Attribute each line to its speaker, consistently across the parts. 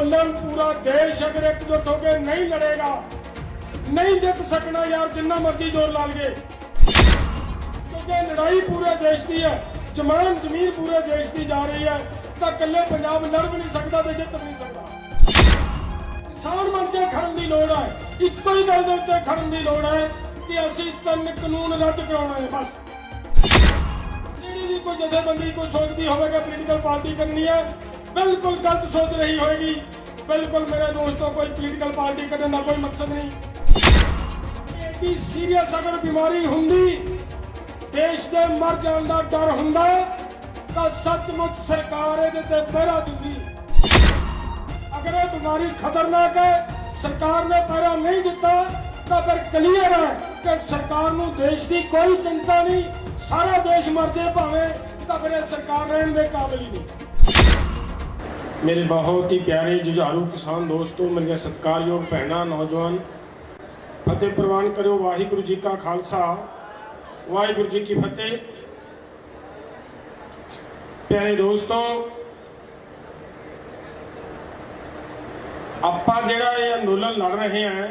Speaker 1: अंदोलन पूरा देश अगर एकजुट होकर नहीं लड़ेगा, नहीं जित सकना यार, जिन्ना मर्जी जोर ला लिए, क्योंकि लड़ाई पूरे देश की है, जमान जमीन पूरे देश की जा रही है, तो कल्ले पंजाब लड़ भी नहीं सकता तो जित भी नहीं सकता। किसान बन के खड़न की लोड़ है, इको ही गल दे उत्ते खड़न की लोड़ है कि असीं 3 कानून रद्द कराउणे है बस। भी कोई जथेबंदी कोई सोचती होगा पोलिटिकल पार्टी करनी है, बिल्कुल गलत सोच रही होगी। बिल्कुल मेरे दोस्तों, कोई पोलिटिकल पार्टी करने का कोई मकसद नहीं। एडी सीरियस अगर बीमारी होंगी, देश के मर जाने का डर होंदा तो सचमुच सरकार इहदे ते पहरा दिंदी। अगर यह बीमारी खतरनाक है, सरकार ने पहरा नहीं दिता तो फिर क्लीयर है कि सरकार नूं देश की कोई चिंता नहीं, सारा देश मर जाए भावे, तो फिर सरकार रहने के काबिल ही नहीं। मेरे बहुत ही प्यारे जुझारू किसान दोस्तों, मेरे सत्कारयोग भैणां नौजवान, फतेह प्रवान करो। वाहिगुरू जी का खालसा, वाहिगुरू जी की फतेह। प्यारे दोस्तों, आपां जिहड़ा ये अंदोलन लड़ रहे हैं,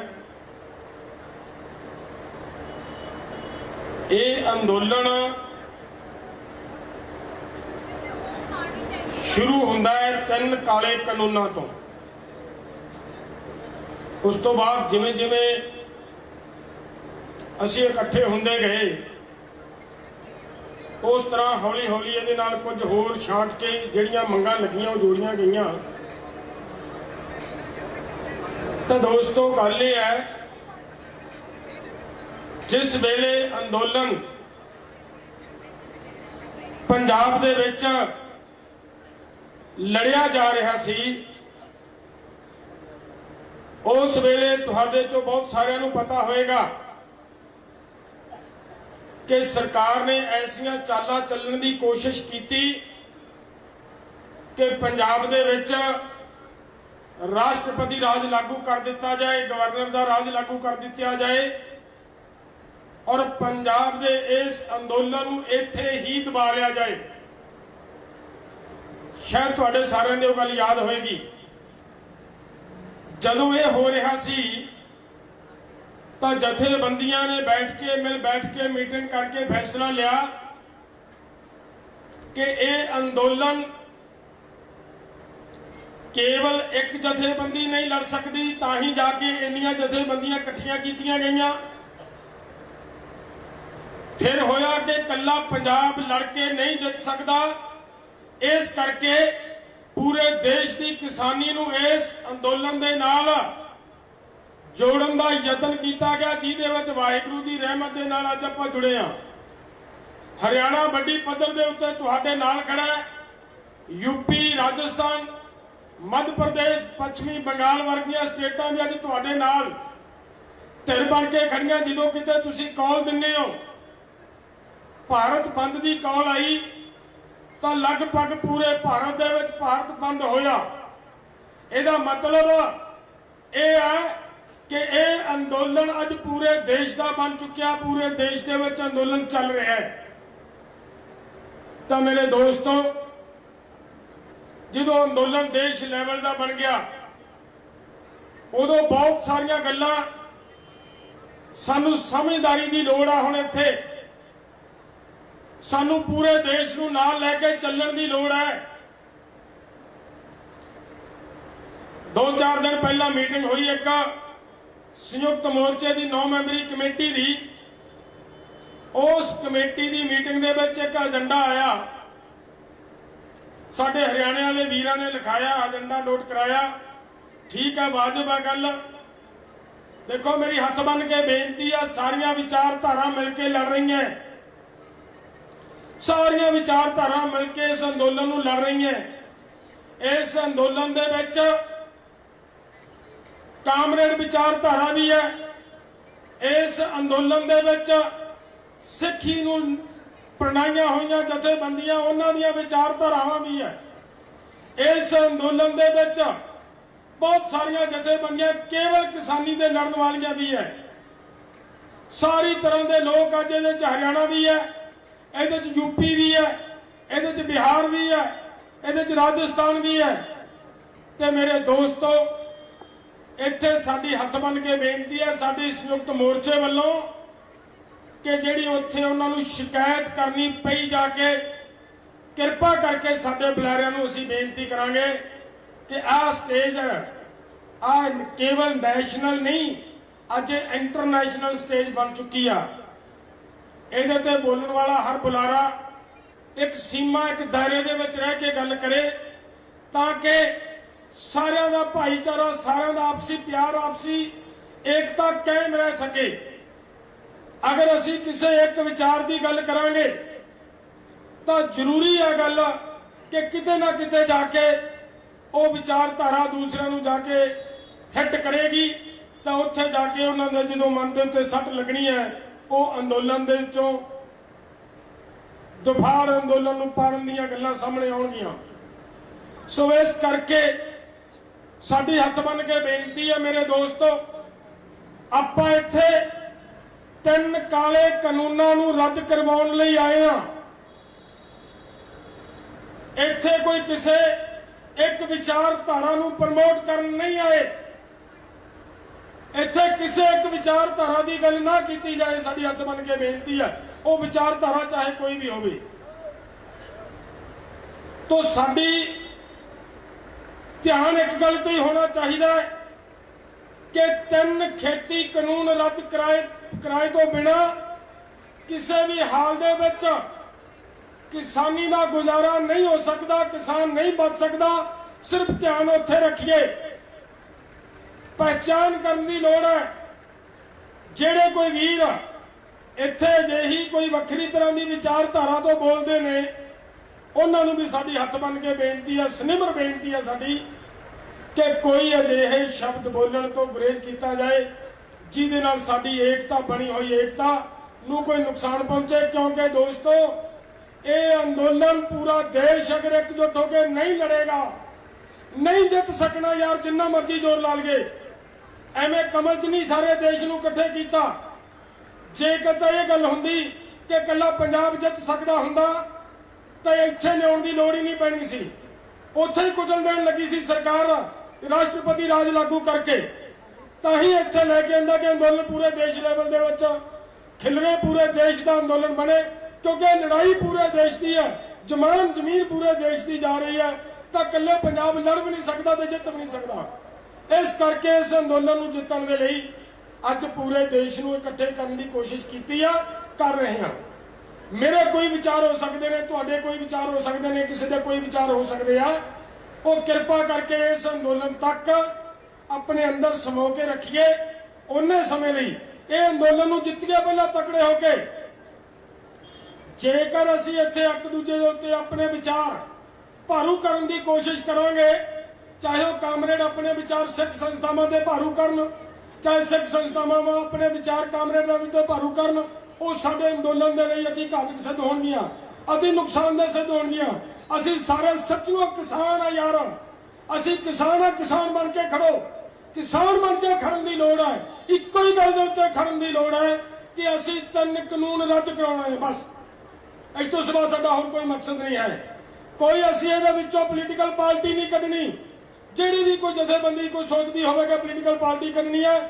Speaker 1: ये अंदोलन शुरू होंदा है 3 काले कानूनों तो। उस तो बाद जिमें जिमें असीं इकट्ठे होंदे गए, उस तरह हौली हौली इहदे नाल कुछ होर छांट के जिहड़ियां मंगां लगियां वो जोड़ियां गईयां। तो दोस्तों गल ये है, जिस वेले अंदोलन पंजाब दे विच लड़िया जा रहा सी, उस वेले तुहाडे चों बहुत सारिਆਂ ਨੂੰ पता होएगा कि सरकार ने ऐसियां चालां चलण की कोशिश की कि पंजाब दे विच राष्ट्रपति राज लागू कर दिता जाए, गवर्नर का राज लागू कर दिया जाए और पंजाब दे इस अंदोलन नूं इत्थे ही दबा लिया जाए। शायद तुहाडे सारिਆਂ ਦੀ ਉਹ ਗੱਲ याद होएगी, जदों ये हो रहा सी तो जथेबंदियां ने बैठ के मीटिंग करके फैसला लिया कि ये अंदोलन केवल एक जथेबंदी नहीं लड़ सकती, ताही जाके इन्नियां जथेबंदियां इकट्ठियां कीतियां गईयां। फिर होया कि कल्ला पंजाब लड़के नहीं जित सकता, इस करके पूरे देश की किसानी नूं इस अंदोलन दे नाल जोड़न का यतन किया गया, जिहदे विच वाहिगुरू की रहमत दे नाल अज आपां जुड़े हां। हरियाणा वड्डी पद्धर दे उत्ते तुहाडे नाल खड़ा है, यूपी, राजस्थान, मध्य प्रदेश, पश्चिमी बंगाल वर्गियां स्टेटां भी अज तुहाडे नाल धिर बन के खड़ियां। जदों किते तुसीं कॉल दिंदे हो, भारत बंद की कॉल आई तो लगभग पूरे भारत दे विच भारत बंद होया। इहदा मतलब यह है कि यह अंदोलन अज पूरे देश का बन चुकिया, पूरे देश दे विच अंदोलन चल रहा है। तो मेरे दोस्तों, जो अंदोलन देश लैवल का बन गया, उदों बहुत सारिया गल्लां सानू समझदारी की लोड़ आ। हुण इत्थे सानू पूरे देश नूं नाल लैके चलण की लोड़ है। 2-4 दिन पहला मीटिंग हुई एक संयुक्त मोर्चे की 9 मैंबरी कमेटी की। उस कमेटी की मीटिंग दे विच एक एजेंडा आया, साडे हरियाणे वाले वीरां ने लिखाया, एजेंडा नोट कराया। ठीक है, वाजिब है गल। देखो, मेरी हथ बन के बेनती है, सारिया विचारधारा मिलके लड़ रही हैं, सारिया विचारधारा मिलके इस अंदोलन नूं लड़ रही हैं। इस अंदोलन दे विच कामरेड विचारधारा भी है, इस अंदोलन दे विच सिੱਖੀ नूं प्रणाइयां होईयां जथेबंदियां उन्हां दीयां विचारधारावां भी है। इस अंदोलन दे विच बहुत सारियां जथेबंदियां केवल किसानी दे लड़न वालियां भी है। सारी तरह के लोग अज इहदे च हरियाणा भी है, इहदे च यूपी भी है, इहदे च बिहार भी है, इहदे च राजस्थान भी है। ਤੇ ਮੇਰੇ ਦੋਸਤੋ, ਇੱਥੇ ਸਾਡੀ ਹੱਥ ਬੰਨ ਕੇ ਬੇਨਤੀ ਹੈ ਸਾਡੀ ਸੰਯੁਕਤ ਮੋਰਚੇ ਵੱਲੋਂ ਕਿ ਜਿਹੜੀ ਉੱਥੇ ਉਹਨਾਂ ਨੂੰ ਸ਼ਿਕਾਇਤ ਕਰਨੀ ਪਈ ਜਾ ਕੇ, ਕਿਰਪਾ ਕਰਕੇ ਸਾਡੇ ਬੁਲਾਰਿਆਂ ਨੂੰ ਅਸੀਂ ਬੇਨਤੀ ਕਰਾਂਗੇ ਕਿ ਆਹ ਸਟੇਜ ਆਹ ਕੇਵਲ ਨੈਸ਼ਨਲ ਨਹੀਂ, ਅੱਜ ਇੰਟਰਨੈਸ਼ਨਲ ਸਟੇਜ ਬਣ ਚੁੱਕੀ ਆ। ਇਹਦੇ ਤੇ ਬੋਲਣ ਵਾਲਾ ਹਰ ਬੁਲਾਰਾ ਇੱਕ ਸੀਮਾ, ਇੱਕ ਦਾਇਰੇ ਦੇ ਵਿੱਚ ਰਹਿ ਕੇ ਗੱਲ ਕਰੇ ਤਾਂ ਕਿ ਸਾਰਿਆਂ ਦਾ ਭਾਈਚਾਰਾ, ਸਾਰਿਆਂ ਦਾ ਆਪਸੀ ਪਿਆਰ, ਆਪਸੀ ਏਕਤਾ ਕਾਇਮ ਰਹਿ ਸਕੇ। ਅਗਰ ਅਸੀਂ ਕਿਸੇ ਇੱਕ ਵਿਚਾਰ ਦੀ ਗੱਲ ਕਰਾਂਗੇ ਤਾਂ ਜ਼ਰੂਰੀ ਹੈ ਗੱਲ ਕਿ ਕਿਤੇ ਨਾ ਕਿਤੇ ਜਾ ਕੇ ਉਹ ਵਿਚਾਰਧਾਰਾ ਦੂਸਰਿਆਂ ਨੂੰ ਜਾ ਕੇ ਹਿੱਟ ਕਰੇਗੀ, ਤਾਂ ਉੱਥੇ ਜਾ ਕੇ ਉਹਨਾਂ ਦੇ ਜਦੋਂ ਮਨ ਦੇ ਉੱਤੇ ਸੱਟ ਲੱਗਣੀ ਹੈ, ਉਹ ਅੰਦੋਲਨ ਦੇ ਵਿੱਚੋਂ ਦੁਫਾੜ ਅੰਦੋਲਨ ਨੂੰ ਪਾੜਨ ਦੀਆਂ ਗੱਲਾਂ ਸਾਹਮਣੇ ਆਉਣਗੀਆਂ। ਸੋ ਇਸ ਕਰਕੇ ਸਾਡੀ ਹੱਥ ਬੰਨ ਕੇ ਬੇਨਤੀ ਹੈ ਮੇਰੇ ਦੋਸਤੋ, ਆਪਾਂ ਇੱਥੇ 3 ਕਾਲੇ ਕਾਨੂੰਨਾਂ ਨੂੰ ਰੱਦ ਕਰਵਾਉਣ ਲਈ ਆਏ ਹਾਂ। ਇੱਥੇ ਕੋਈ ਕਿਸੇ ਇੱਕ ਵਿਚਾਰਧਾਰਾ ਨੂੰ ਪ੍ਰਮੋਟ ਕਰਨ ਨਹੀਂ ਆਏ। ਇੱਥੇ ਕਿਸੇ ਇੱਕ ਵਿਚਾਰਧਾਰਾ ਦੀ ਗੱਲ ਨਾ ਕੀਤੀ ਜਾਏ। ਸਾਡੀ ਹੱਥ ਬੰਨ ਕੇ ਬੇਨਤੀ ਹੈ, ਉਹ ਵਿਚਾਰਧਾਰਾ ਚਾਹੇ ਕੋਈ ਵੀ ਹੋਵੇ। तो साडी ध्यान एक गल तो ही होना चाहिए कि 3 खेती कानून रद्द कराए तो बिना किसी भी हाल दे विच किसानी का गुजारा नहीं हो सकता, किसान नहीं बच सकता। सिर्फ ध्यान उत्थे रखिए, पहचान करने की लोड़ है। जेड़े कोई वीर इत्थे अजिही कोई वक्री तरह की विचारधारा तो बोलते ने, उन्होंने भी साडी हथ बन के बेनती है, सनिमर बेनती है साडी कि कोई अजिहे शब्द बोलने तो गुरेज किया जाए जिहदे नाल साडी एकता बनी हुई एकता नूं कोई नुकसान पहुंचे। क्योंकि दोस्तों, ये अंदोलन पूरा देश अगर एकजुट होकर नहीं लड़ेगा, नहीं जित सकना यार, जिन्ना मर्जी जोर ला लगे। एवें कमल च नहीं सारे देश नूं इकट्ठे कीता। जे कदा ये गल हुंदी कि कल्ला पंजाब जित सकदा हुंदा तो इत्थे लियाउण दी लोड़ ही नहीं पैनी सी। उत्थे ही कुचल देण लगी सी सरकार राष्ट्रपति राज लागू करके, ताही इत्थे लैके आंदा कि अंदोलन पूरे देश लेवल दे विच खिलरे, पूरे देश का अंदोलन बने। क्योंकि लड़ाई पूरे देश की है, जमीन पूरे देश की जा रही है, तो कल्ले पंजाब लड़ भी नहीं सकता तो जित भी नहीं सकता। इस करके इस अंदोलन को जितने के लिए अज पूरे देश को इकट्ठे करने की कोशिश की कर रहे हैं। मेरे कोई विचार हो सकते हैं, तुहाडे कोई विचार हो सकते हैं, किसी के कोई विचार हो सकते हैं। वो कृपा करके इस अंदोलन तक अपने अंदर समो के रखिए। उन्ने समय लिए ये अंदोलन को जितिए पहला तकड़े होके। जेकर असी इत्थे एक दूजे दे उत्ते अपने विचार भारू करने की कोशिश करांगे, चाहे वह कामरेड अपने विचार सिख संस्थावां ते भारू करन, चाहे सिख संस्थावां अपने विचार कामरेडां दे भारू करन, वो साडे अंदोलन दे लई अति घातक सिद्ध होणगियां, अति नुकसानदेह सिद्ध होणगियां। असी सारे सच्चों किसान आ यार, असी किसान आ, किसान बन के खड़ो। किसान बन के खड़न की लोड़ है, इक्को ही गल दे उत्ते खड़न की लोड़ है कि असी 3 कानून रद्द कराउणा है बस। इस तो सिवा साडा होर कोई मकसद नहीं है। कोई असी इहदे विचों पोलीटिकल पार्टी नहीं कढनी। जिहड़ी भी कोई जथेबंदी कोई सोचती होवेगी पोलीटिकल पार्टी कढनी है,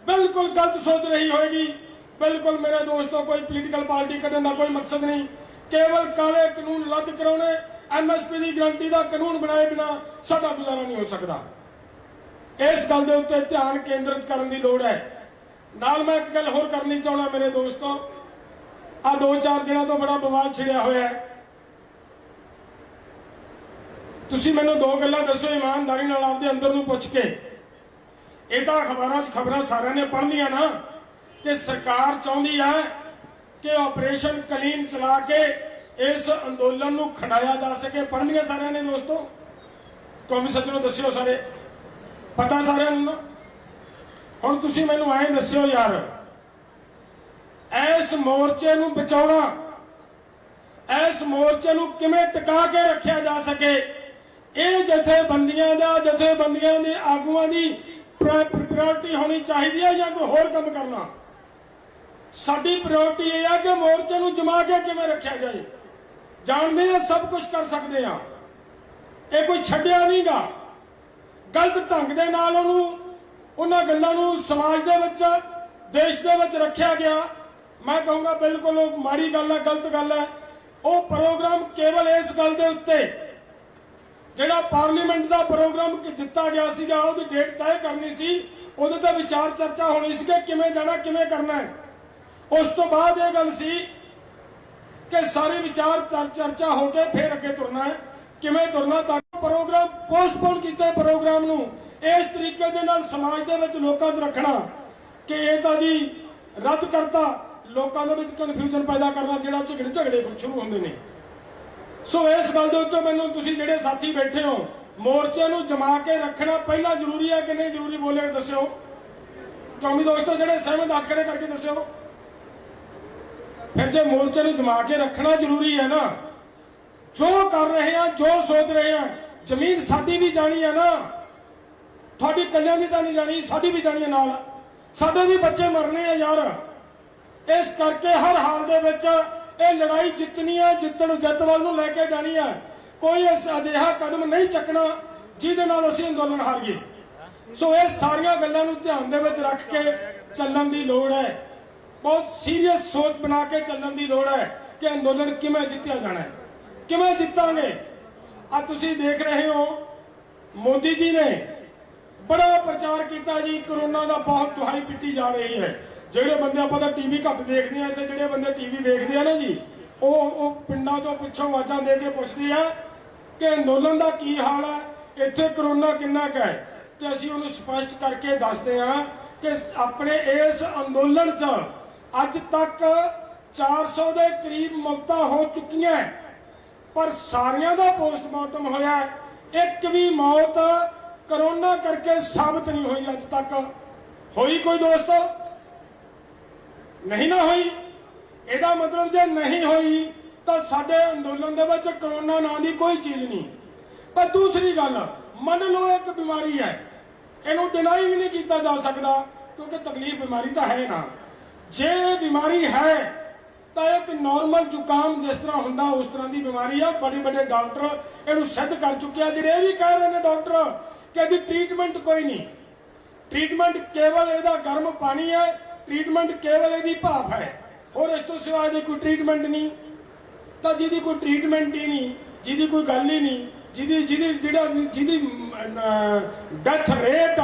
Speaker 1: बिल्कुल गलत सोच रही होगी। बिल्कुल मेरे दोस्तों, कोई पोलीटिकल पार्टी कढन का कोई मकसद नहीं। केवल काले कानून रद्द कराने, MSP की गारंटी का कानून बनाए बिना साडा गुजारा नहीं हो सकता। इस गल के उत्ते ध्यान केंद्रित करने की लोड़ है। नाल मैं एक गल होर करनी चाहना मेरे दोस्तों, आ 2-4 दिनों तो बड़ा बवाल छिड़िया होया है। तुसीं मैनूं 2 गल्लां दसो ईमानदारी नाल आपदे अंदर नूं पुछ के। ये तो खबरां सारिਆਂ ने पढ़ लिया ना कि सरकार चाहती है कि ऑपरेशन कलीन चला के इस अंदोलन नूं खंडाया जा सके। पढ़ लिया सारिਆਂ ने दोस्तों? कौमी सज्जनों दस्यो, सारे पता सारिਆਂ नूं ना? हुण तुसीं मैनूं ऐ दस्यो यार, इस मोर्चे नूं बचाउणा, इस मोर्चे नूं किवें टिका के रखिया जा सके, ये जथेबंदियां दे आगुआं दी प्रायोरिटी होनी चाहिए है या कोई होर काम करना? साडी प्रायोरिटी ये है कि मोर्चे नूं जमा के किवें रखिया जाए। जानते हैं सब कुछ कर सकते हैं, ये कोई छड्डिया नहीं गा। गलत ढंग दे नाल उन्हां गल्लां नूं समाज दे विच देश दे विच रखिया गया। मैं कहूँगा बिल्कुल माड़ी गल है, गलत गल है। वो प्रोग्राम केवल इस गल दे उत्ते जिहड़ा पार्लीमेंट का प्रोग्राम दिता गया सीगा उहदी डेट तय करनी सी, उहदे ते विचार चर्चा होनी सी कि किवें जाना किवें करना है। उस तो बाद ये गल सी कि सारे विचार चर्चा होकर फिर अगे तुरना है, किवें तुरना। ताकि प्रोग्राम पोस्टपोन किए प्रोग्राम नूं इस तरीके दे नाल समाज दे विच लोकां 'च रखना कि ये तां जी रद्द करता, लोकां दे विच कन्फ्यूजन पैदा करना, जिहड़ा झगड़े शुरू होंदे ने। सो इस गल दे उत्ते मैनूं तुसीं जिहड़े साथी बैठे हो, मोर्चे नूं जमा के रखना पहला जरूरी है कि नहीं जरूरी, बोले दस्सिओ। कौमी दोस्तों जिहड़े सहमत हत्थ खड़े करके दस्सिओ। फिर जो मोर्चे नूं जमा के रखना जरूरी है ना, जो कर रहे हैं, जो सोच रहे हैं, जमीन साडी भी जानी है ना, थोड़ी कलियां दी तां नहीं जानी, साडी भी जानी है नाल, साडे भी बच्चे मरने हैं यार। इस करके हर हाल दे विच ये लड़ाई जितनी है, जित वाल नूं लैके जानी है। कोई अजिहा कदम नहीं चकना जिहदे नाल असीं अंदोलन हारीए। सो ये सारियां गल्लां नूं ध्यान दे विच रख के चलण दी लोड़ है। बहुत सीरीयस सोच बना के चलण दी लोड़ है कि अंदोलन किवें जित्तिया जाना है, किवें जितांगे। आ तुसीं देख रहे हो मोदी जी ने बड़ा प्रचार किया जी, कोरोना का बहुत दुहाई पिटी जा रही है। ਜਿਹੜੇ ਬੰਦੇ ਆਪਾਂ ਤਾਂ ਟੀਵੀ ਘੱਟ ਦੇਖਦੇ ਆ, ਤੇ ਜਿਹੜੇ ਬੰਦੇ ਟੀਵੀ ਵੇਖਦੇ ਆ ਨਾ ਜੀ, ਉਹ ਪਿੰਡਾਂ ਤੋਂ ਪਿੱਛੋਂ ਆਵਾਜ਼ਾਂ ਦੇ ਕੇ ਪੁੱਛਦੇ ਆ ਕਿ ਅੰਦੋਲਨ ਦਾ ਕੀ ਹਾਲ ਹੈ, ਇੱਥੇ ਕਰੋਨਾ ਕਿੰਨਾ ਕੁ ਹੈ। ਤੇ ਅਸੀਂ ਉਹਨੂੰ ਸਪਸ਼ਟ ਕਰਕੇ ਦੱਸਦੇ ਆ ਕਿ ਆਪਣੇ ਇਸ ਅੰਦੋਲਨ 'ਚ ਅੱਜ ਤੱਕ 400 ਦੇ ਕਰੀਬ ਮੌਤਾਂ ਹੋ ਚੁੱਕੀਆਂ, ਪਰ ਸਾਰਿਆਂ ਦਾ ਪੋਸਟਮਾਰਟਮ ਹੋਇਆ। ਇੱਕ ਵੀ ਮੌਤ ਕਰੋਨਾ ਕਰਕੇ ਸਾਬਤ ਨਹੀਂ ਹੋਈ ਅੱਜ ਤੱਕ। ਹੋਈ ਕੋਈ ਦੋਸਤੋ? नहीं ना हुई। ਇਹਦਾ मतलब जे नहीं हुई तो साडे अंदोलन दे विच करोना नां दी कोई चीज़ नहीं। पर दूसरी गल, मन लो एक बीमारी है, इनू डिनाई भी नहीं किया जा सकता क्योंकि तकलीफ बीमारी तो है ना। जे बीमारी है तो एक नॉर्मल जुकाम जिस तरह हुंदा उस तरह की बीमारी है। बड़े बड़े डॉक्टर इनू सिद्ध कर चुके हैं। जिहड़े भी कह रहे हैं डॉक्टर कि इहदी ट्रीटमेंट कोई नहीं, ट्रीटमेंट केवल इहदा गर्म पानी है, ट्रीटमेंट केवल यदि भाप है, और इस तो सिवाय दी कोई ट्रीटमेंट नहीं। तो जिहदी कोई ट्रीटमेंट ही नहीं, जिहदी कोई गल ही नहीं, जिहदी डेथ रेट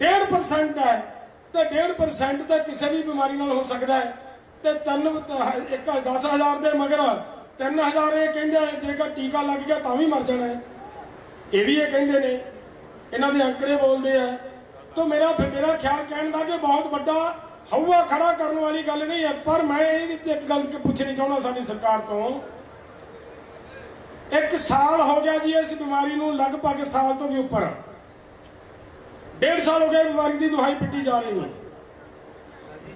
Speaker 1: 1.5% है, तो 1.5% तो किसी भी बीमारी नाल हो सकता है। तो 10,000 दे मगर 3,000 ये कहंदे जेकर टीका लग गया तो भी मर जाना है। ये भी ये कहंदे ने, इन्हां दे अंकड़े बोलते हैं। तो मेरा ख्याल कहने का कि बहुत बड़ा हवा खड़ा करने वाली गल नहीं है। पर मैं एक गल पूछनी चाहना साडी सरकार तो, 1 साल हो गया जी इस बीमारी नूं, लगभग साल तो भी ऊपर, 1.5 साल हो गया बीमारी की दुहाई पिटी जा रही है।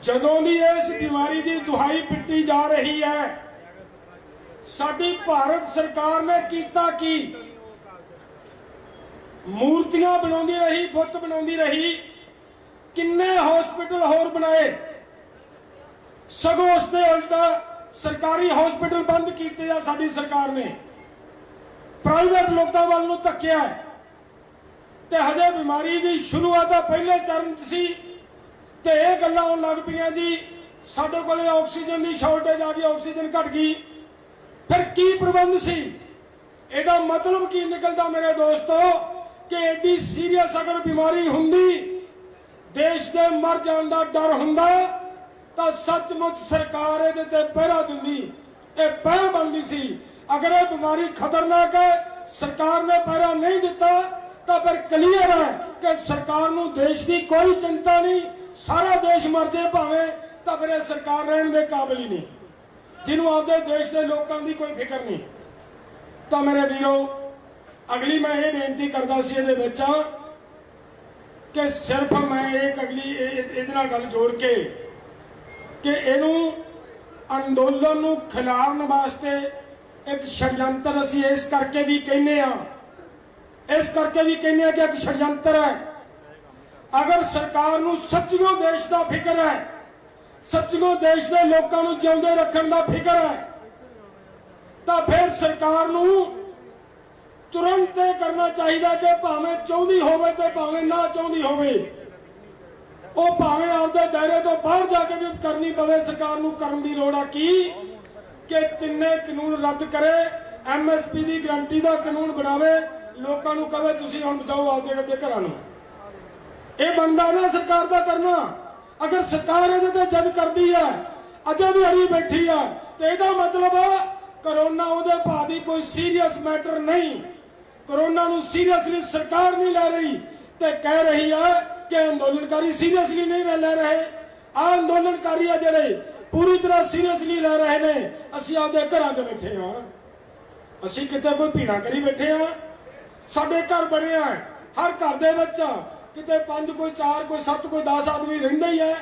Speaker 1: जदों दी इस बीमारी की दुहाई पिटी जा रही है, साडी भारत सरकार ने कीता की? मूर्तियां बनाउंदी रही, बुत बनाउंदी रही, किन्ने हॉस्पिटल होर बनाए, सगों उसदे उल्टा सरकारी हॉस्पिटल बंद कीते आ साडी सरकार ने, प्राइवेट लोगों वाल नूं धक्किया है। ते हजे बीमारी की शुरुआत पहले चरण च सी ते ये गल्लां होण लग पईआं जी साडे कोले ऑक्सीजन की शॉर्टेज आ गई, ऑक्सीजन घट गई। फिर की प्रबंध सी? इहदा मतलब की निकलदा मेरे दोस्तों कि एडी सीरीयस अगर बीमारी हुंदी, देश के मर जाने का डर हुंदा, तो सचमुच सरकार इहदे ते पहरा दिंदी, ये पहल बनदी सी। अगर ये बीमारी खतरनाक है, सरकार ने पहरा नहीं दिता, तो फिर क्लीयर है कि सरकार नूं देश की कोई चिंता नहीं, सारा देश मर जाए भावें, तो फिर सरकार रहने के काबिल ही नहीं, जिन्होंने आपके देश के लोगों की कोई फिक्र नहीं। तो मेरे वीरों, अगली मैं ये बेनती करता सी इहदे विच कि सिर्फ मैं एक अगली इहदे नाल गल जोड़ के कि इनू अंदोलन नूं खिलारन वास्ते एक षडयंत्र असीं इस करके भी कहने आ, इस करके भी कहने कि एक षडयंत्र है। अगर सरकार नूं सच्चियों देश का फिक्र है, सच्चियों देश के लोगों नूं जिउंदे रखण दा फिक्र है, तो फिर सरकार नूं तुरंत ਇਹ ਕਰਨਾ ਚਾਹੀਦਾ ਕਿ ਭਾਵੇਂ ਚਾਹੁੰਦੀ ਹੋਵੇ ਤੇ ਭਾਵੇਂ ਨਾ ਚਾਹੁੰਦੀ ਹੋਵੇ, ਉਹ ਭਾਵੇਂ ਆਪਦੇ ਦਾਇਰੇ ਤੋਂ ਬਾਹਰ ਜਾ ਕੇ ਵੀ ਕਰਨੀ ਪਵੇ, ਸਰਕਾਰ ਨੂੰ ਕਰਨ ਦੀ ਲੋੜ ਆ ਕੀ ਕਿ ਤਿੰਨੇ ਕਾਨੂੰਨ ਰੱਦ ਕਰੇ, ਐਮਐਸਪੀ ਦੀ ਗਰੰਟੀ ਦਾ ਕਾਨੂੰਨ ਬਣਾਵੇ, ਲੋਕਾਂ ਨੂੰ ਕਹੇ ਤੁਸੀਂ ਹੁਣ ਬਚਾਓ ਆਪਦੇ ਘਰਾਂ ਨੂੰ। ਇਹ ਬਣਦਾ ਨਾ ਸਰਕਾਰ ਦਾ ਕਰਨਾ। ਅਗਰ ਸਰਕਾਰ ਇਹਦੇ ਤੇ ਜਦ ਕਰਦੀ ਹੈ, ਅਜੇ ਵੀ ਅੜੀ ਬੈਠੀ ਹੈ, ਤੇ ਇਹਦਾ ਮਤਲਬ ਕਰੋਨਾ ਉਹਦੇ ਭਾਅ ਦੀ ਕੋਈ ਸੀਰੀਅਸ ਮੈਟਰ ਨਹੀਂ। ਕਰੋਨਾ ਨੂੰ ਸੀਰੀਅਸਲੀ ਸਰਕਾਰ ਨਹੀਂ ਲੈ ਰਹੀ ਤੇ ਕਹਿ ਰਹੀ ਹੈ ਕਿ ਅੰਦੋਲਨਕਾਰੀ ਸੀਰੀਅਸਲੀ ਨਹੀਂ ਲੈ ਰਹੇ। ਆ ਅੰਦੋਲਨਕਾਰੀ ਆ ਜਿਹੜੇ ਪੂਰੀ ਤਰ੍ਹਾਂ ਸੀਰੀਅਸਲੀ ਲੈ ਰਹੇ ਨੇ। ਅਸੀਂ ਆਪਦੇ ਘਰਾਂ 'ਚ ਬੈਠੇ ਹਾਂ, ਅਸੀਂ ਕਿਤੇ ਕੋਈ ਭੀਣਾ ਕਰੀ ਬੈਠੇ ਹਾਂ। ਸਾਡੇ ਘਰ ਬਣਿਆ, ਹਰ ਘਰ ਦੇ ਵਿੱਚ ਕਿਤੇ 5 ਕੋਈ 4 ਕੋਈ 7 ਕੋਈ 10 ਆਦਮੀ ਰਹਿੰਦਾ ਹੀ ਹੈ।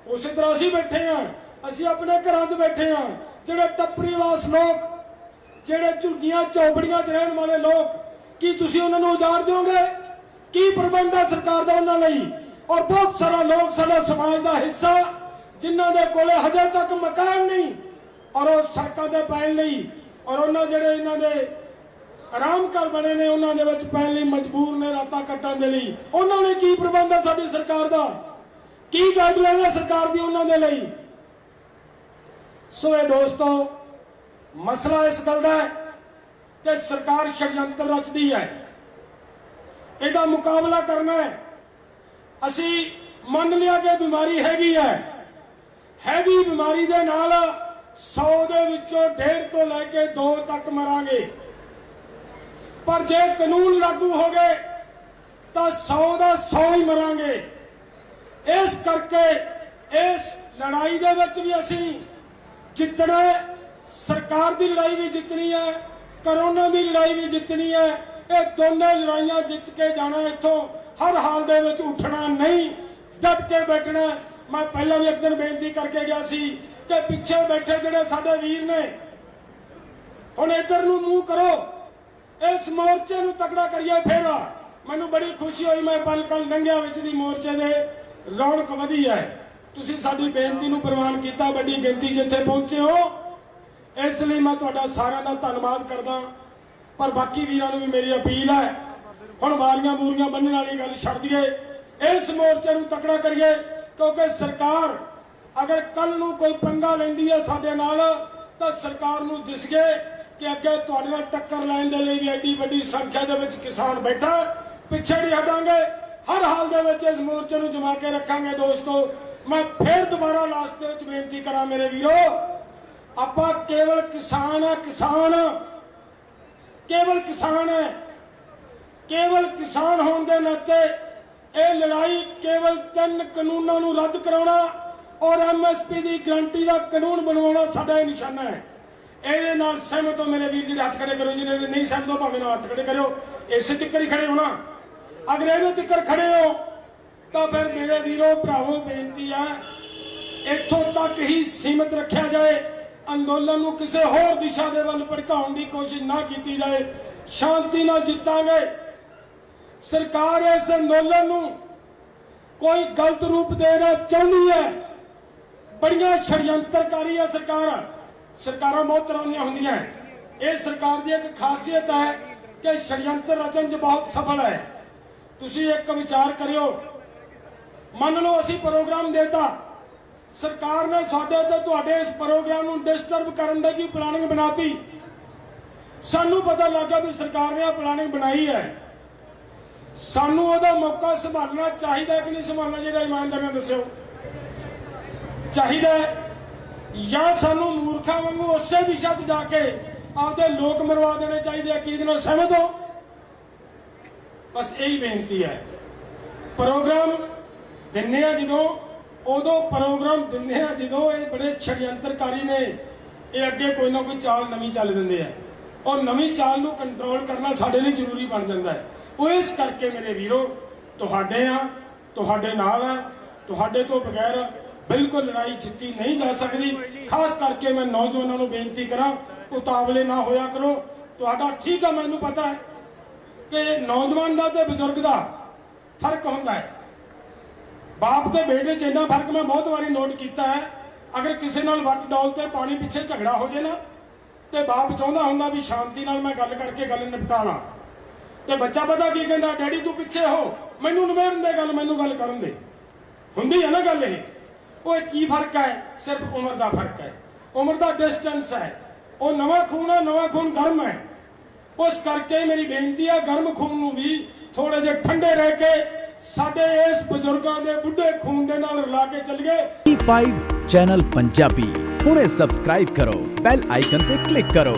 Speaker 1: ਉਸੇ ਤਰ੍ਹਾਂ ਅਸੀਂ ਬੈਠੇ ਹਾਂ, ਅਸੀਂ ਆਪਣੇ ਘਰਾਂ 'ਚ ਬੈਠੇ ਹਾਂ। ਜਿਹੜੇ ਟੱਪਰੀਵਾਸ ਲੋਕ, ਜਿਹੜੇ ਝੁੱਗੀਆਂ ਚੌਪੜੀਆਂ 'ਚ ਰਹਿਣ ਵਾਲੇ ਲੋਕ, ਕੀ ਤੁਸੀਂ ਉਹਨਾਂ ਨੂੰ ਉਜਾੜ ਦਿਓਗੇ? ਕੀ ਪ੍ਰਬੰਧ ਹੈ ਸਰਕਾਰ ਦਾ ਉਹਨਾਂ ਲਈ? ਔਰ ਬਹੁਤ ਸਾਰਾ ਲੋਕ ਸਾਡਾ ਸਮਾਜ ਦਾ ਹਿੱਸਾ ਜਿਨ੍ਹਾਂ ਦੇ ਕੋਲੇ ਹਜੇ ਤੱਕ ਮਕਾਨ ਨਹੀਂ, ਔਰ ਉਹ ਸੜਕਾਂ ਤੇ ਪੈਣ ਲਈ, ਔਰ ਉਹਨਾਂ ਜਿਹੜੇ ਇਹਨਾਂ ਦੇ ਆਰਾਮ ਘਰ ਬਣੇ ਨੇ ਉਹਨਾਂ ਦੇ ਵਿੱਚ ਪੈਣ ਲਈ ਮਜਬੂਰ ਨੇ ਰਾਤਾਂ ਕੱਟਣ ਦੇ ਲਈ। ਉਹਨਾਂ ਲਈ ਕੀ ਪ੍ਰਬੰਧ ਹੈ ਸਾਡੀ ਸਰਕਾਰ ਦਾ? ਕੀ ਗਾਈਡਲਾਈਨ ਹੈ ਸਰਕਾਰ ਦੀ ਉਹਨਾਂ ਦੇ ਲਈ? ਸੋ ਇਹ ਦੋਸਤੋ, ਮਸਲਾ ਇਸ ਗੱਲ ਦਾ ਹੈ ਕਿ ਸਰਕਾਰ ਸ਼ੜਯੰਤਰ ਰਚਦੀ ਹੈ, ਇਹਦਾ ਮੁਕਾਬਲਾ ਕਰਨਾ ਹੈ। ਅਸੀਂ ਮੰਨ ਲਿਆ ਕਿ ਬਿਮਾਰੀ ਹੈਗੀ ਹੈ, ਹੈਗੀ ਬਿਮਾਰੀ ਦੇ ਨਾਲ 100 ਦੇ ਵਿੱਚੋਂ 1.5 ਤੋਂ ਲੈ ਕੇ 2 ਤੱਕ ਮਰਾਂਗੇ। ਪਰ ਜੇ ਕਾਨੂੰਨ ਲਾਗੂ ਹੋ ਗਏ ਤਾਂ 100 ਦਾ 100 ਹੀ ਮਰਾਂਗੇ। ਇਸ ਕਰਕੇ ਇਸ ਲੜਾਈ ਦੇ ਵਿੱਚ ਵੀ ਅਸੀਂ ਜਿੱਤਣਾ ਹੈ। ਸਰਕਾਰ ਦੀ ਲੜਾਈ ਵੀ ਜਿੱਤਣੀ ਹੈ, ਕਰੋਨਾ ਦੀ ਲੜਾਈ ਵੀ ਜਿੱਤਣੀ ਹੈ। ਇਹ ਦੋਨੇ ਲੜਾਈਆਂ ਜਿੱਤ ਕੇ ਜਾਣਾ। ਇੱਥੋਂ ਹਰ ਹਾਲ ਦੇ ਵਿੱਚ ਉੱਠਣਾ ਨਹੀਂ, ਡਟ ਕੇ ਬੈਠਣਾ। ਮੈਂ ਪਹਿਲਾਂ ਵੀ ਇੱਕ ਦਿਨ ਬੇਨਤੀ ਕਰਕੇ ਗਿਆ ਸੀ ਕਿ ਪਿੱਛੇ ਬੈਠੇ ਜਿਹੜੇ ਸਾਡੇ ਵੀਰ ਨੇ, ਹੁਣ ਇੱਧਰ ਨੂੰ ਮੂੰਹ ਕਰੋ, ਇਸ ਮੋਰਚੇ ਨੂੰ ਤਕੜਾ ਕਰੀਏ। ਫਿਰ ਮੈਨੂੰ ਬੜੀ ਖੁਸ਼ੀ ਹੋਈ, ਮੈਂ ਕੱਲ ਲੰਘਿਆ ਵਿੱਚ ਦੀ ਮੋਰਚੇ ਦੇ ਰੌਣਕ ਵਧੀ ਹੈ। ਤੁਸੀਂ ਸਾਡੀ ਬੇਨਤੀ ਨੂੰ ਪ੍ਰਵਾਨ ਕੀਤਾ, ਵੱਡੀ ਗਿਣਤੀ 'ਚ ਇੱਥੇ ਪਹੁੰਚੇ ਹੋ, ਇਸ ਲਈ ਮੈਂ ਤੁਹਾਡਾ ਸਾਰਿਆਂ ਦਾ ਧੰਨਵਾਦ ਕਰਦਾ। ਪਰ ਬਾਕੀ ਵੀਰਾਂ ਨੂੰ ਵੀ ਮੇਰੀ ਅਪੀਲ ਹੈ, ਹੁਣ ਵਾਰੀਆਂ ਬੂਰੀਆਂ ਬੰਨਣ ਵਾਲੀ ਗੱਲ ਛੱਡ ਦਈਏ, ਇਸ ਮੋਰਚੇ ਨੂੰ ਤਕੜਾ ਕਰੀਏ। ਕਿਉਂਕਿ ਸਰਕਾਰ ਅਗਰ ਕੱਲ ਨੂੰ ਕੋਈ ਪੰਗਾ ਲੈਂਦੀ ਹੈ ਸਾਡੇ ਨਾਲ, ਤਾਂ ਸਰਕਾਰ ਨੂੰ ਦਿਸ ਗਏ ਕਿ ਅੱਗੇ ਤੁਹਾਡੇ ਨਾਲ ਟੱਕਰ ਲੈਣ ਦੇ ਲਈ ਵੀ ਐਡੀ ਵੱਡੀ ਸੰਖਿਆ ਦੇ ਵਿੱਚ ਕਿਸਾਨ ਬੈਠਾ, ਪਿੱਛੇ ਨਹੀਂ ਹਟਾਂਗੇ। ਹਰ ਹਾਲ ਦੇ ਵਿੱਚ ਇਸ ਮੋਰਚੇ ਨੂੰ ਜਮਾ ਕੇ ਰੱਖਾਂਗੇ। ਦੋਸਤੋ, ਮੈਂ ਫਿਰ ਦੁਬਾਰਾ ਲਾਸਟ ਦੇ ਵਿੱਚ ਬੇਨਤੀ ਕਰਾਂ ਮੇਰੇ ਵੀਰੋ, ਆਪਾਂ ਕੇਵਲ ਕਿਸਾਨ ਹੈ, ਕਿਸਾਨ ਕੇਵਲ ਕਿਸਾਨ ਹੈ। ਕੇਵਲ ਕਿਸਾਨ ਹੋਣ ਦੇ ਨਾਤੇ ਇਹ ਲੜਾਈ ਕੇਵਲ 3 ਕਾਨੂੰਨਾਂ ਨੂੰ ਰੱਦ ਕਰਾਉਣਾ ਔਰ ਐਮਐਸਪੀ ਦੀ ਗਰੰਟੀ ਦਾ ਕਾਨੂੰਨ ਬਣਵਾਉਣਾ ਸਾਡਾ ਇਹ ਨਿਸ਼ਾਨਾ ਹੈ। ਇਹਦੇ ਨਾਲ ਸਹਿਮਤ ਹੋ ਮੇਰੇ ਵੀਰ? ਜਿਹੜੇ ਹੱਥ ਖੜੇ ਕਰੋ, ਜਿਹਨੇ ਨਹੀਂ ਸਹਿਮਤ ਹੋ ਭਾਵੇਂ ਨਾ ਹੱਥ ਖੜੇ ਕਰਿਓ, ਇਸੇ ਤਿੱਕਰ ਹੀ ਖੜੇ ਹੋਣਾ। ਅਗਰ ਇਹਦੇ ਤਿੱਕਰ ਖੜੇ ਹੋ ਤਾਂ ਫਿਰ ਮੇਰੇ ਵੀਰੋ ਭਰਾਵੋ ਬੇਨਤੀ ਹੈ, ਇੱਥੋਂ ਤੱਕ ਹੀ ਸੀਮਿਤ ਰੱਖਿਆ ਜਾਏ। ਅੰਦੋਲਨ ਨੂੰ ਕਿਸੇ ਹੋਰ ਦਿਸ਼ਾ ਦੇ ਵੱਲ ਭੜਕਾਉਣ ਦੀ ਕੋਸ਼ਿਸ਼ ਨਾ ਕੀਤੀ ਜਾਏ। ਸ਼ਾਂਤੀ ਨਾਲ ਜਿੱਤਾਂਗੇ। ਸਰਕਾਰ ਇਸ ਅੰਦੋਲਨ ਨੂੰ ਕੋਈ ਗਲਤ ਰੂਪ ਦੇਣਾ ਚਾਹੁੰਦੀ ਹੈ। ਬੜੀਆਂ ਛੜਯੰਤਰਕਾਰੀ ਹੈ ਸਰਕਾਰਾਂ ਬਹੁਤ ਤਰ੍ਹਾਂ ਦੀਆਂ ਹੁੰਦੀਆਂ। ਇਹ ਸਰਕਾਰ ਦੀ ਇੱਕ ਖਾਸੀਅਤ ਹੈ ਕਿ ਛੜਯੰਤਰ ਰਚਨ 'ਚ ਬਹੁਤ ਸਫਲ ਹੈ। ਤੁਸੀਂ ਇੱਕ ਵਿਚਾਰ ਕਰਿਓ, ਮੰਨ ਲਓ ਅਸੀਂ ਪ੍ਰੋਗਰਾਮ ਦੇਤਾ, ਸਰਕਾਰ ਨੇ ਸਾਡੇ ਤੇ ਤੁਹਾਡੇ ਇਸ ਪ੍ਰੋਗਰਾਮ ਨੂੰ ਡਿਸਟਰਬ ਕਰਨ ਦੀ ਕੀ ਪਲਾਨਿੰਗ ਬਣਾਤੀ। ਸਾਨੂੰ ਪਤਾ ਲੱਗ ਗਿਆ ਵੀ ਸਰਕਾਰ ਨੇ ਇਹ ਪਲਾਨਿੰਗ ਬਣਾਈ ਹੈ। ਸਾਨੂੰ ਉਹਦਾ ਮੌਕਾ ਸੰਭਾਲਣਾ ਚਾਹੀਦਾ ਕਿ ਨਹੀਂ ਸੰਭਾਲਣਾ ਚਾਹੀਦਾ? ਇਮਾਨਦਾਰੀ ਨਾਲ ਦੱਸਿਓ। ਚਾਹੀਦਾ ਜਾਂ ਸਾਨੂੰ ਮੂਰਖਾਂ ਵਾਂਗੂ ਉਸੇ ਦਿਸ਼ਾ 'ਚ ਜਾ ਕੇ ਆਪਦੇ ਲੋਕ ਮਰਵਾ ਦੇਣੇ ਚਾਹੀਦੇ ਆ? ਕੀ ਇਹਦੇ ਨਾਲ ਸਹਿਮਤ ਹੋ? ਬਸ ਇਹੀ ਬੇਨਤੀ ਹੈ। ਪ੍ਰੋਗਰਾਮ ਦਿੰਨੇ ਆ ਜਦੋਂ, ਉਦੋਂ ਪ੍ਰੋਗਰਾਮ ਦਿੰਨੇ ਆ ਜਦੋਂ ਇਹ ਬੜੇ ਛੜਯੰਤਰਕਾਰੀ ਨੇ, ਇਹ ਅੱਗੇ ਕੋਈ ਨਾ ਕੋਈ ਚਾਲ ਨਵੀਂ ਚੱਲ ਦਿੰਦੇ ਆ। ਉਹ ਨਵੀਂ ਚਾਲ ਨੂੰ ਕੰਟਰੋਲ ਕਰਨਾ ਸਾਡੇ ਲਈ ਜ਼ਰੂਰੀ ਬਣ ਜਾਂਦਾ ਹੈ। ਉਹ ਇਸ ਕਰਕੇ ਮੇਰੇ ਵੀਰੋ ਤੁਹਾਡੇ ਆ, ਤੁਹਾਡੇ ਨਾਲ ਆ, ਤੁਹਾਡੇ ਤੋਂ ਬਗੈਰ ਬਿਲਕੁਲ ਲੜਾਈ ਜਿੱਤੀ ਨਹੀਂ ਜਾ ਸਕਦੀ। ਖਾਸ ਕਰਕੇ ਮੈਂ ਨੌਜਵਾਨਾਂ ਨੂੰ ਬੇਨਤੀ ਕਰਾਂ, ਉਤਾਵਲੇ ਨਾ ਹੋਇਆ ਕਰੋ। ਤੁਹਾਡਾ ਠੀਕ ਆ, ਮੈਨੂੰ ਪਤਾ ਹੈ ਕਿ ਨੌਜਵਾਨ ਦਾ ਤੇ ਬਜ਼ੁਰਗ ਦਾ ਫਰਕ ਹੁੰਦਾ ਹੈ। ਬਾਪ ਤੇ ਬੇਟੇ 'ਚ ਇੰਨਾ ਫਰਕ ਮੈਂ ਬਹੁਤ ਵਾਰੀ ਨੋਟ ਕੀਤਾ ਹੈ। ਅਗਰ ਕਿਸੇ ਨਾਲ ਵੱਟ ਡੋਲ ਤੇ ਪਾਣੀ ਪਿੱਛੇ ਝਗੜਾ ਹੋ ਜੇ ਨਾ, ਤੇ ਬਾਪ ਚਾਹੁੰਦਾ ਹੁੰਦਾ ਵੀ ਸ਼ਾਂਤੀ ਨਾਲ ਮੈਂ ਗੱਲ ਕਰਕੇ ਗੱਲ ਨਿਪਟਾ ਲਾਂ। ਤੇ ਬੱਚਾ ਪਤਾ ਕੀ ਕਹਿੰਦਾ, ਡੈਡੀ ਤੂੰ ਪਿੱਛੇ ਹੋ, ਮੈਨੂੰ ਨਿਬੇੜਨ ਦੇ ਗੱਲ, ਮੈਨੂੰ ਗੱਲ ਕਰਨ ਦੇ। ਹੁੰਦੀ ਹੈ ਨਾ ਗੱਲ ਇਹ। ਉਹ ਕੀ ਫਰਕ ਹੈ? ਸਿਰਫ ਉਮਰ ਦਾ ਫਰਕ ਹੈ, ਉਮਰ ਦਾ ਡਿਸਟੈਂਸ ਹੈ। ਉਹ ਨਵਾਂ ਖੂਨ ਹੈ, ਨਵਾਂ ਖੂਨ ਗਰਮ ਹੈ। ਉਸ ਕਰਕੇ ਮੇਰੀ ਬੇਨਤੀ ਹੈ, ਗਰਮ ਖੂਨ ਨੂੰ ਵੀ ਥੋੜੇ ਜਿਹੇ ਠੰਡੇ ਰਹਿ ਕੇ ਸਾਡੇ ਇਸ ਬਜ਼ੁਰਗਾਂ ਦੇ ਬੁੱਢੇ ਖੂਨ ਦੇ ਨਾਲ ਰਲਾ ਕੇ ਚੱਲੀਏ।
Speaker 2: E5 ਚੈਨਲ ਪੰਜਾਬੀ ਹੁਣੇ ਸਬਸਕ੍ਰਾਈਬ ਕਰੋ, ਬੈਲ ਆਈਕਨ ਤੇ ਕਲਿੱਕ ਕਰੋ।